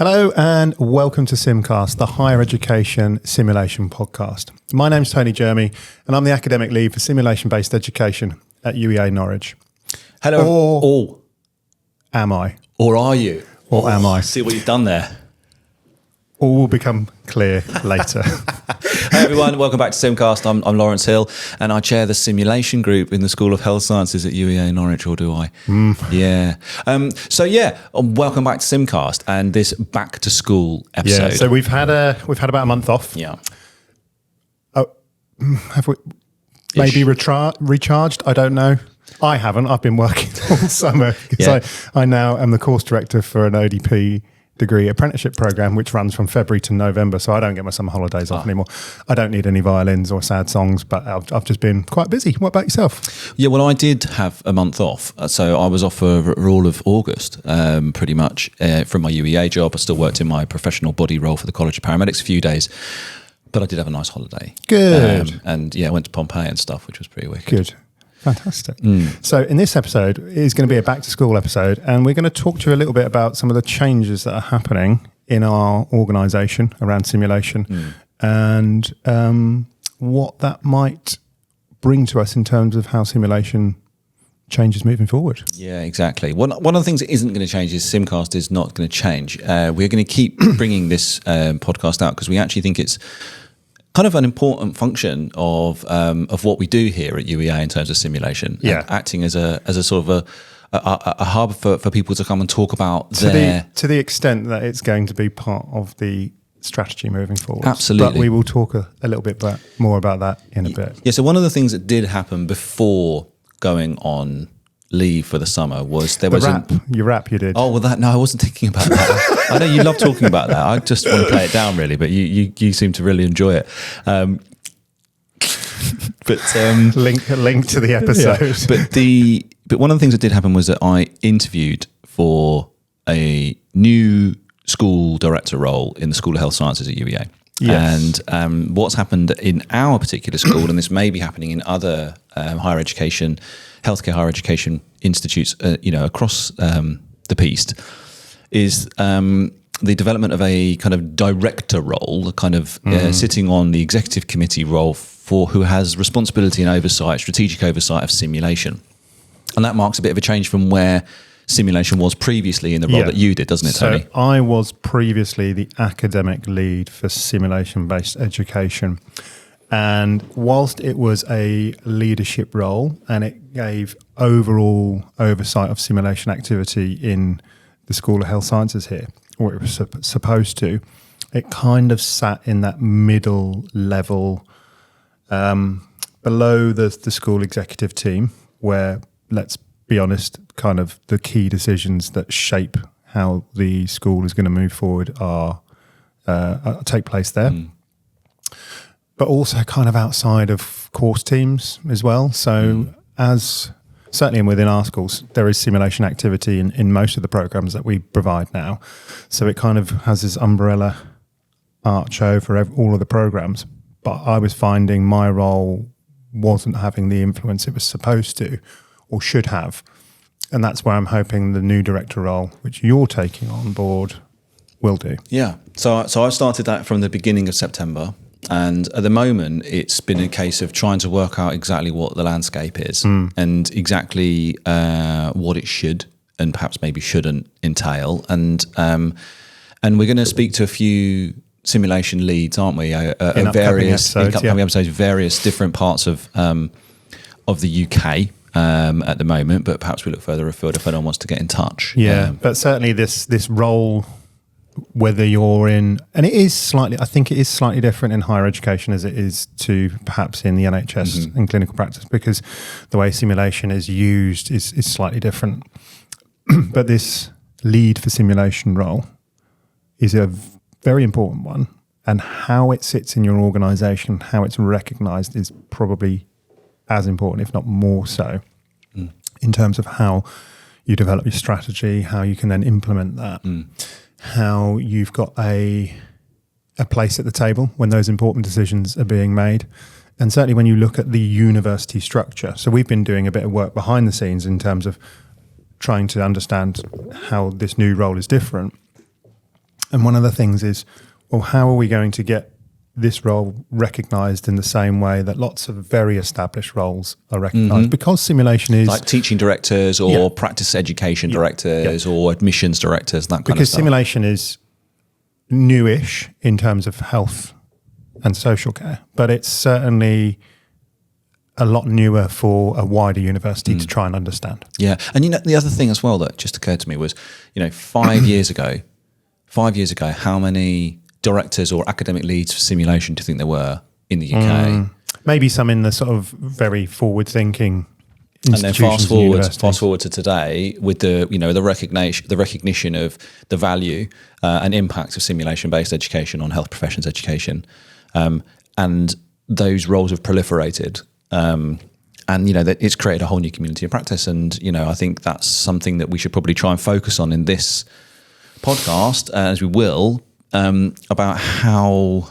Hello and welcome to SimCast, the higher education simulation podcast. My name's Tony Jeremy and I'm the academic lead for simulation-based education at UEA Norwich. Hello. Or am I? Or are you? Or am I? See what you've done there. All will become clear later. Hey everyone, welcome back to SimCast. I'm Lawrence Hill and I chair the simulation group in the School of Health Sciences at UEA Norwich, or do I? Yeah. Welcome back to SimCast and this back to school episode. Yeah, so we've had about a month off. Yeah. Have we maybe recharged? I don't know. I haven't. I've been working all summer because I now am the course director for an ODP degree apprenticeship program, which runs from February to November. So I don't get my summer holidays off anymore. I don't need any violins or sad songs, but I've just been quite busy. What about yourself? Yeah, well, I did have a month off. So I was off for all of August, pretty much, from my UEA job. I still worked in my professional body role for the College of Paramedics a few days, but I did have a nice holiday. Good. I went to Pompeii and stuff, which was pretty wicked. Good. Fantastic. So in this episode is going to be a back to school episode, and we're going to talk to you a little bit about some of the changes that are happening in our organisation around simulation and what that might bring to us in terms of how simulation changes moving forward. Yeah, exactly. One of the things that isn't going to change is SimCast is not going to change. We're going to keep bringing this podcast out because we actually think it's kind of an important function of what we do here at UEA in terms of simulation, and acting as a sort of a hub for people to come and talk about to the extent that it's going to be part of the strategy moving forward. Absolutely. But we will talk a little bit more about that in a bit. Yeah, so one of the things that did happen before going on leave for the summer was your rap you did. Oh, well, I wasn't thinking about that. I know you love talking about that. I just want to play it down really, but you seem to really enjoy it. Link to the episode. Yeah. But one of the things that did happen was that I interviewed for a new school director role in the School of Health Sciences at UEA. Yes. And what's happened in our particular school, and this may be happening in other higher education, healthcare higher education institutes, across the piece, is the development of a kind of director role, kind of sitting on the executive committee role who has responsibility and oversight, strategic oversight of simulation. And that marks a bit of a change from where simulation was previously in the role that you did, doesn't it, Tony? So I was previously the academic lead for simulation-based education. And whilst it was a leadership role and it gave overall oversight of simulation activity in the School of Health Sciences here, or it was supposed to, it kind of sat in that middle level below the school executive team where, let's be honest, kind of the key decisions that shape how the school is going to move forward take place there. But also kind of outside of course teams as well. So as certainly within our schools, there is simulation activity in most of the programs that we provide now. So it kind of has this umbrella arch over all of the programs. But I was finding my role wasn't having the influence it was supposed to or should have. And that's where I'm hoping the new director role, which you're taking on board, will do. Yeah. So I started that from the beginning of September. And at the moment, it's been a case of trying to work out exactly what the landscape is and exactly what it should and perhaps maybe shouldn't entail. And we're going to speak to a few simulation leads, aren't we? In upcoming episodes, various different parts of the UK at the moment, but perhaps we look further afield if anyone wants to get in touch. Yeah, but certainly this role, whether you're in, and I think it is slightly different in higher education as it is to perhaps in the NHS and clinical practice, because the way simulation is used is slightly different. But this lead for simulation role is a very important one, and how it sits in your organisation, how it's recognised is probably as important, if not more so, in terms of how you develop your strategy, how you can then implement that, how you've got a place at the table when those important decisions are being made. And certainly when you look at the university structure, so we've been doing a bit of work behind the scenes in terms of trying to understand how this new role is different. And one of the things is, well, how are we going to get this role recognised in the same way that lots of very established roles are recognised? Because simulation is... Like teaching directors or practice education directors or admissions directors, that kind of stuff. Because simulation is newish in terms of health and social care, but it's certainly a lot newer for a wider university to try and understand. Yeah. And the other thing as well that just occurred to me was, 5 years ago, how many directors or academic leads for simulation do you think there were in the UK? Maybe some in the sort of very forward-thinking institutions. And then fast forward to today with the the recognition of the value and impact of simulation-based education on health professions education, and those roles have proliferated. And that it's created a whole new community of practice. And I think that's something that we should probably try and focus on in this podcast, as we will, about how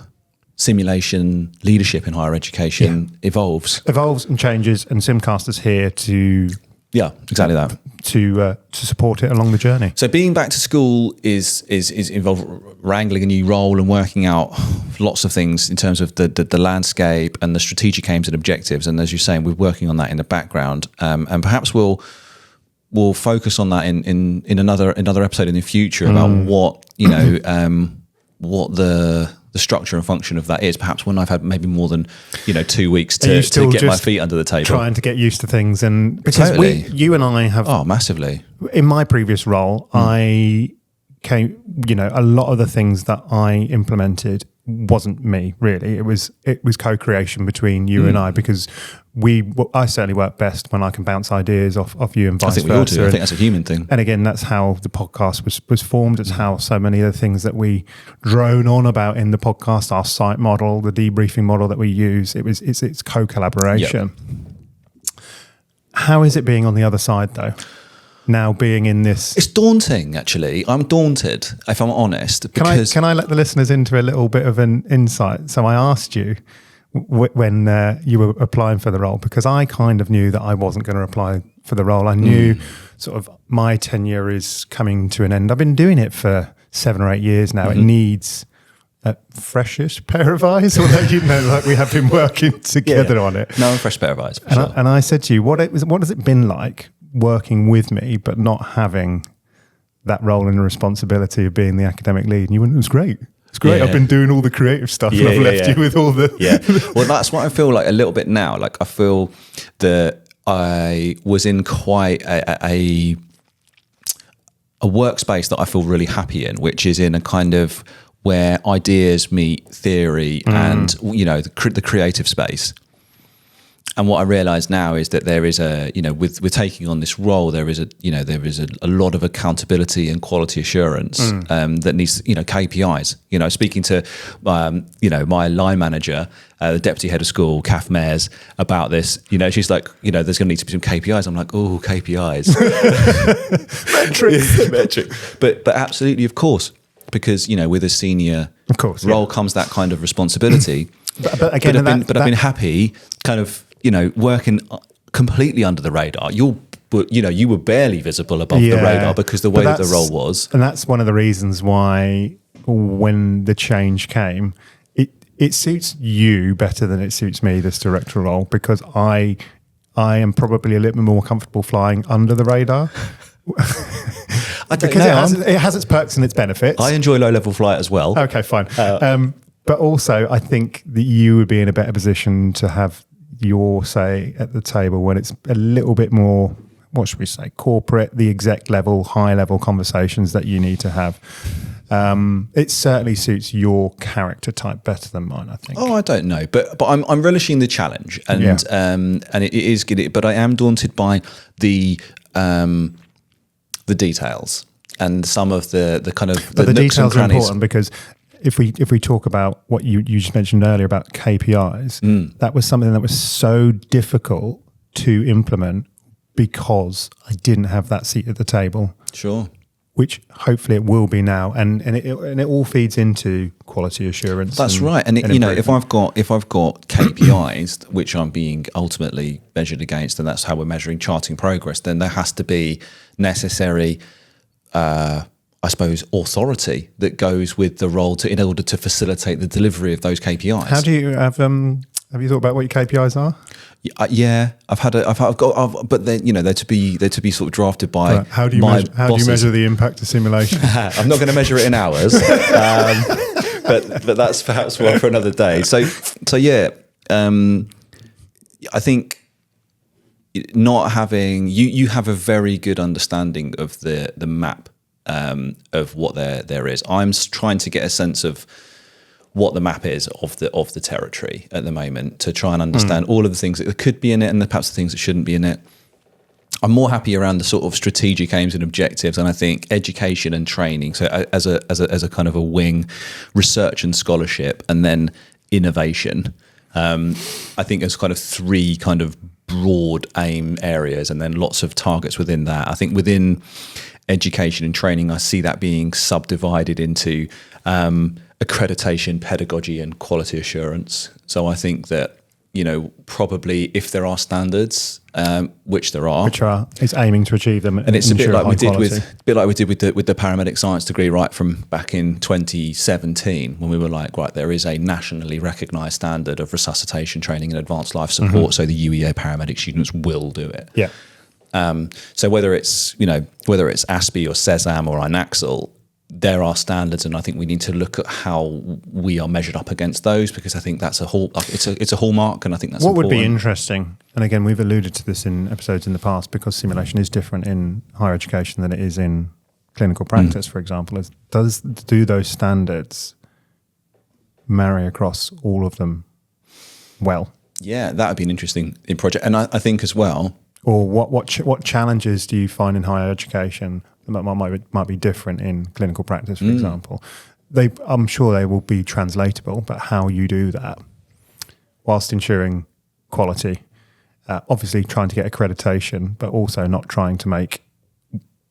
simulation leadership in higher education evolves and changes, and SimCast is here to exactly that, to support it along the journey. So being back to school is involved wrangling a new role and working out lots of things in terms of the landscape and the strategic aims and objectives. And as you're saying, we're working on that in the background, and perhaps we'll focus on that in another episode in the future about what what the structure and function of that is. Perhaps when I've had maybe more than 2 weeks to get my feet under the table, trying to get used to things. And because Totally. you and I have massively. In my previous role, I came, a lot of the things that I implemented wasn't me really. It was co-creation between you and I, because I certainly work best when I can bounce ideas off you and vice versa. I think we all do. I think that's a human thing. And again, that's how the podcast was formed. It's how so many of the things that we drone on about in the podcast, our site model, the debriefing model that we use, it's co-collaboration. Yep. How is it being on the other side though? Now being in this... It's daunting, actually. I'm daunted, if I'm honest. Can I let the listeners into a little bit of an insight? So I asked you when you were applying for the role, because I kind of knew that I wasn't going to apply for the role. I knew sort of my tenure is coming to an end. I've been doing it for 7 or 8 years now. It needs a freshish pair of eyes, although we have been working together on it. No, a fresh pair of eyes, for sure. And I said to you, what has it been like working with me, but not having that role and the responsibility of being the academic lead? And you went, it was great. It's great. Yeah. I've been doing all the creative stuff, and I've left you with all the... Yeah. Well, that's what I feel like a little bit now. Like I feel that I was in quite a workspace that I feel really happy in, which is in a kind of where ideas meet theory and, the creative space. And what I realise now is that there is with taking on this role, there is a lot of accountability and quality assurance that needs, KPIs. Speaking to, my line manager, the deputy head of school, Kath Mayers, about this, she's like, there's going to need to be some KPIs. I'm like, oh, KPIs, metrics. But absolutely, of course, because with a senior role comes that kind of responsibility. But again, I've been happy, kind of. Working completely under the radar. You were barely visible above the radar because the way that the role was. And that's one of the reasons why when the change came, it suits you better than it suits me, this director role, because I am probably a little bit more comfortable flying under the radar. Because it has its perks and its benefits. I enjoy low-level flight as well. Okay, fine. But also, I think that you would be in a better position to have your say at the table when it's a little bit more, what should we say, corporate, the exec level, high level conversations that you need to have. It certainly suits your character type better than mine, I think. Oh, I don't know, but I'm relishing the challenge, and it is good. But I am daunted by the details and some of the kind of the details are important, because if we talk about what you just mentioned earlier about KPIs, that was something that was so difficult to implement because I didn't have that seat at the table. Sure. Which hopefully it will be now, and it all feeds into quality assurance. That's right, and if I've got KPIs which I'm being ultimately measured against, and that's how we're measuring charting progress, then there has to be necessary I suppose, authority that goes with the role in order to facilitate the delivery of those KPIs. How do you have you thought about what your KPIs are? Yeah, but then they're to be sort of drafted by. Right. How do you measure the impact of simulation? I'm not going to measure it in hours, but that's perhaps one for another day. So yeah, I think not having you have a very good understanding of the map of what there is. I'm trying to get a sense of what the map is of the territory at the moment, to try and understand all of the things that could be in it and perhaps the things that shouldn't be in it. I'm more happy around the sort of strategic aims and objectives, and I think education and training. So as a kind of a wing, research and scholarship, and then innovation. I think there's kind of three kind of broad aim areas, and then lots of targets within that. I think within education and training, I see that being subdivided into accreditation, pedagogy, and quality assurance. So I think that, probably if there are standards, which there are, is aiming to achieve them, and it's a bit like we did with the paramedic science degree, right from back in 2017, when we were like, right, there is a nationally recognised standard of resuscitation training and advanced life support, so the UEA paramedic students will do it. Yeah. So whether it's ASPE or SESAM or INAXL, there are standards, and I think we need to look at how we are measured up against those, because I think that's it's a hallmark, and I think that's what important. Would be interesting. And again, we've alluded to this in episodes in the past, because simulation is different in higher education than it is in clinical practice, for example. Do those standards marry across all of them well? Yeah, that would be an interesting project, and I think as well. Or what challenges do you find in higher education that might be different in clinical practice, for example? I'm sure they will be translatable, but how you do that whilst ensuring quality, obviously trying to get accreditation, but also not trying to make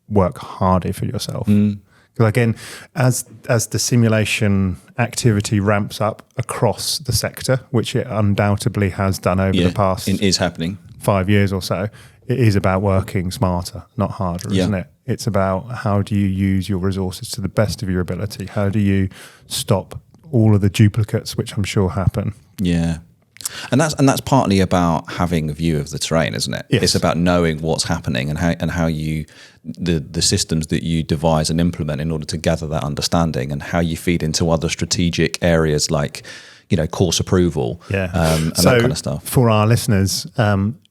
work harder for yourself. Because again, as the simulation activity ramps up across the sector, which it undoubtedly has done over the past, it is happening. 5 years or so, it is about working smarter, not harder, isn't it? It's about how do you use your resources to the best of your ability? How do you stop all of the duplicates, which I'm sure happen? Yeah. And that's partly about having a view of the terrain, isn't it? Yes. It's about knowing what's happening and how you the systems that you devise and implement in order to gather that understanding, and how you feed into other strategic areas like course approval, and so that kind of stuff. For our listeners,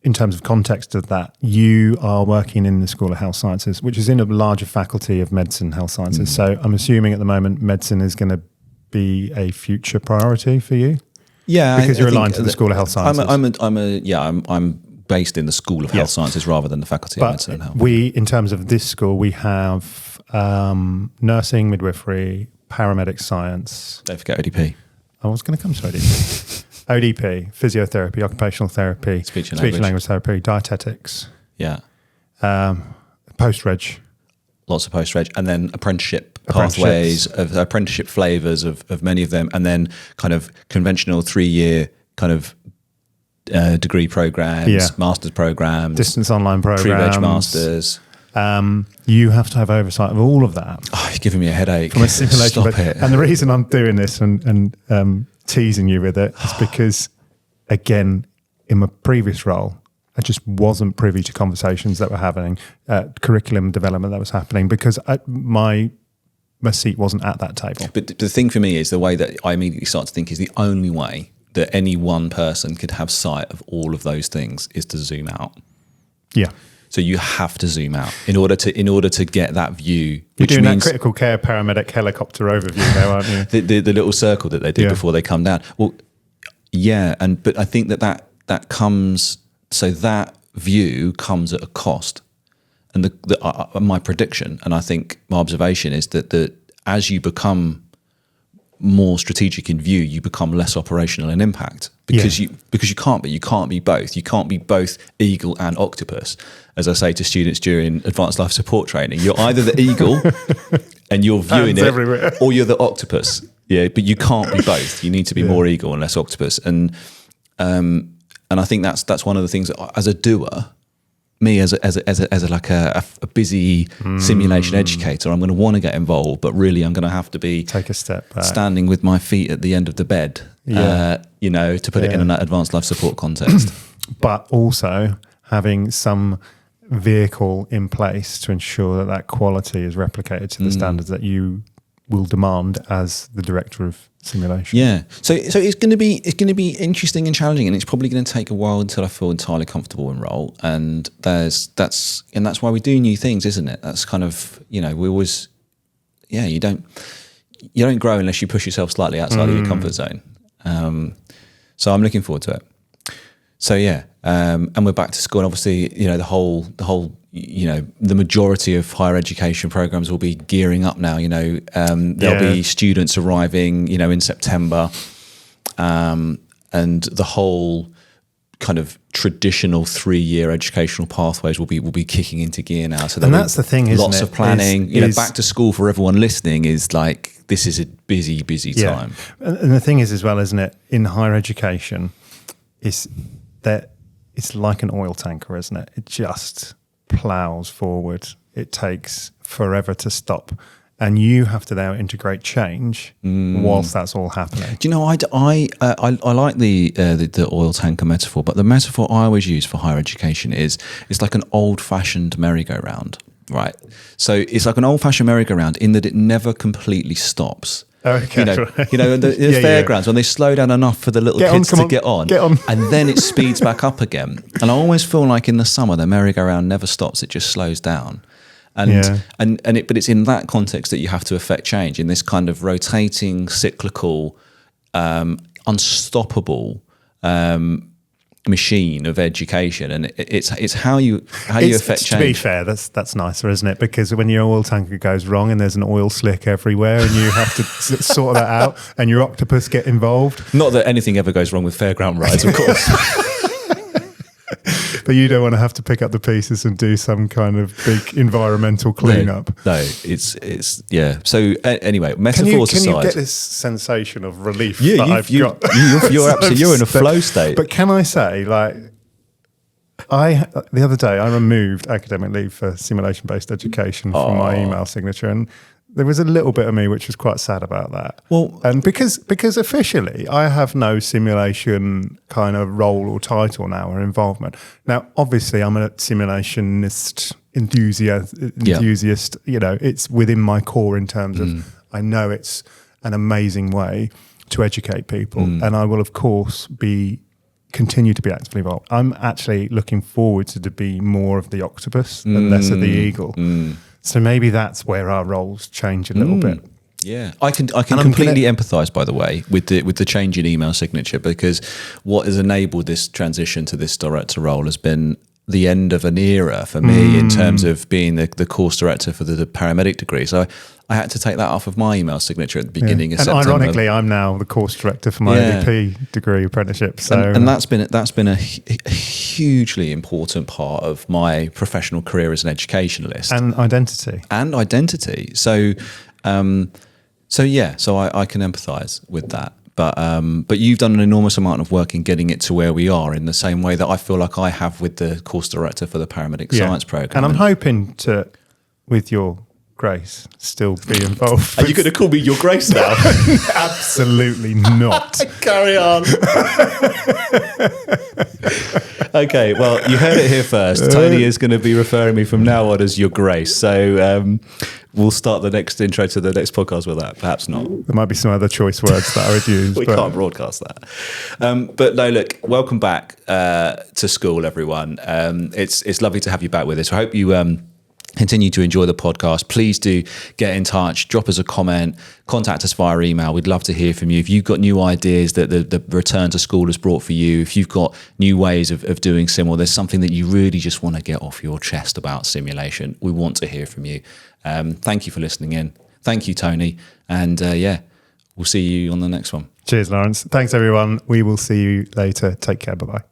in terms of context of that, you are working in the School of Health Sciences, which is in a larger faculty of medicine, health sciences. So I'm assuming at the moment medicine is going to be a future priority for you. Yeah, because you're aligned to the School of Health Sciences. I'm based in the School of Health Sciences rather than the Faculty of Medicine and Health. In terms of this school, we have nursing, midwifery, paramedic science. Don't forget ODP. I was going to come to ODP. ODP, physiotherapy, occupational therapy, speech and language therapy, dietetics. Yeah. Post-reg. Lots of post-reg. And then apprenticeship pathways, of apprenticeship flavours of many of them. And then kind of conventional 3-year kind of degree programs, master's programs. Distance online programs. Pre-reg masters. You have to have oversight of all of that. Oh, you're giving me a headache. From a simulation. Stop it. And the reason I'm doing this and teasing you with it is because, again, in my previous role, I just wasn't privy to conversations that were happening, curriculum development that was happening, because my seat wasn't at that table. But the thing for me is the way that I immediately start to think is the only way that any one person could have sight of all of those things is to zoom out. Yeah. So you have to zoom out in order to get that view. You're doing that critical care paramedic helicopter overview now, aren't you? the little circle that they do before they come down. Well, yeah, but I think that comes. So that view comes at a cost, and my prediction, and I think my observation is that as you become more strategic in view, you become less operational in impact, because you can't be both. You can't be both eagle and octopus. As I say to students during advanced life support training, you're either the eagle and you're viewing it everywhere, or you're the octopus. Yeah, but you can't be both. You need to be more eagle and less octopus. And I think that's one of the things that, as a doer, me as a busy simulation educator. I'm going to want to get involved, but really I'm going to have to be take a step back, standing with my feet at the end of the bed, to put it in an advanced life support context. But also having some vehicle in place to ensure that quality is replicated to the standards that you will demand as the director of simulation. Yeah. So it's going to be interesting and challenging, and it's probably going to take a while until I feel entirely comfortable in role. And that's why we do new things, isn't it? That's kind of, we always, you don't grow unless you push yourself slightly outside of your comfort zone. So I'm looking forward to it. So and we're back to school, and obviously, the whole the majority of higher education programs will be gearing up now. There'll be students arriving, in September, and the whole kind of traditional 3-year educational pathways will be kicking into gear now. So that's the thing, isn't it? Lots of planning. Back to school for everyone listening is like, this is a busy time. And the thing is as well, isn't it? In higher education, is that it's like an oil tanker, isn't it? It just plows forward. It takes forever to stop, and you have to now integrate change whilst that's all happening. Do you know? I like the oil tanker metaphor, but the metaphor I always use for higher education is it's like an old-fashioned merry-go-round, right? So it's like an old-fashioned merry-go-round in that it never completely stops. Okay. The fairgrounds, when they slow down enough for the little kids to get on, and then it speeds back up again. And I always feel like in the summer the merry-go-round never stops; it just slows down. But it's in that context that you have to affect change, in this kind of rotating, cyclical, unstoppable machine of education, and it's how you affect change. To be fair, that's nicer, isn't it? Because when your oil tanker goes wrong and there's an oil slick everywhere, and you have to sort that out, and your octopus get involved. Not that anything ever goes wrong with fairground rides, of course. But you don't want to have to pick up the pieces and do some kind of big environmental cleanup. No, it's So anyway, metaphors aside, can you get this sensation of relief that I've got? You're in a flow state. But can I say, the other day I removed academic leave for simulation-based education from my email signature, and there was a little bit of me which was quite sad about that. Well, and because officially I have no simulation kind of role or title now or involvement. Now, obviously, I'm a simulationist enthusiast. It's within my core in terms of I know it's an amazing way to educate people, and I will of course continue to be actively involved. I'm actually looking forward to be more of the octopus and less of the eagle. So maybe that's where our roles change a little bit. Yeah, I can completely empathise, by the way, with the change in email signature, because what has enabled this transition to this director role has been the end of an era for me in terms of being the course director for the paramedic degree. So I had to take that off of my email signature at the beginning of September. And ironically, I'm now the course director for my ADP degree apprenticeship. So and that's been a hugely important part of my professional career as an educationalist and identity. So I can empathise with that. But you've done an enormous amount of work in getting it to where we are, in the same way that I feel like I have with the course director for the paramedic science program. And I'm hoping to, with your grace, still be involved. Are you going to call me your grace now? Absolutely not. Carry on. Okay, well, you heard it here first. Tony is going to be referring me from now on as your grace. So we'll start the next intro to the next podcast with that. Perhaps not. There might be some other choice words that I would use. We can't broadcast that. But no, look, welcome back to school, everyone. It's lovely to have you back with us. I hope you continue to enjoy the podcast. Please do get in touch, drop us a comment, contact us via email. We'd love to hear from you. If you've got new ideas that the return to school has brought for you, if you've got new ways of doing sim, or there's something that you really just want to get off your chest about simulation, we want to hear from you. Thank you for listening in. Thank you, Tony. And we'll see you on the next one. Cheers, Lawrence. Thanks, everyone. We will see you later. Take care. Bye-bye.